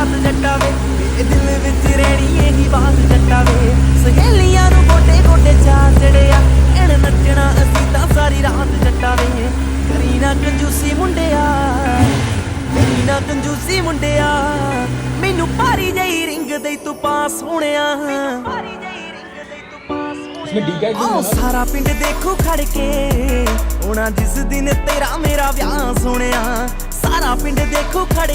ਰਾਤ ਜੱਟਾ ਵੇ ਮੇਰੇ ਦਿਲ ਵਿੱਚ ਰਹਿਣੀ ਇਹੀ ਬਾਤ ਜੱਟਾ ਵੇ ਸਹੇਲੀਆਂ ਨੂੰ ਗੋਡੇ ਗੋਡੇ ਚਾ ਚੜਿਆ ਐਣ ਨੱਚਣਾ ਅਸੀਂ ਤਾਂ ਸਾਰੀ ਰਾਤ ਜੱਟਾ ਵੇ ਕਰੀ ਨਾ ਕੰਜੂਸੀ ਮੁੰਡਿਆ ਕਰੀ ਨਾ ਕੰਜੂਸੀ ਮੁੰਡਿਆ ਮੈਨੂੰ ਭਾਰੀ ਜਈ ਰਿੰਗ ਦੇ ਤੂੰ ਪਾਸ ਹੋਣਿਆ ਆਹ ਸਾਰਾ ਪਿੰਡ ਦੇਖੂ ਖੜ ਕੇ ਹੋਣਾ ਜਿਸ ਦਿਨ ਤੇਰਾ ਮੇਰਾ ਵਿਆਹ ਸੋਹਣਿਆ ਸਾਰਾ ਪਿੰਡ ਦੇਖੂ ਖੜ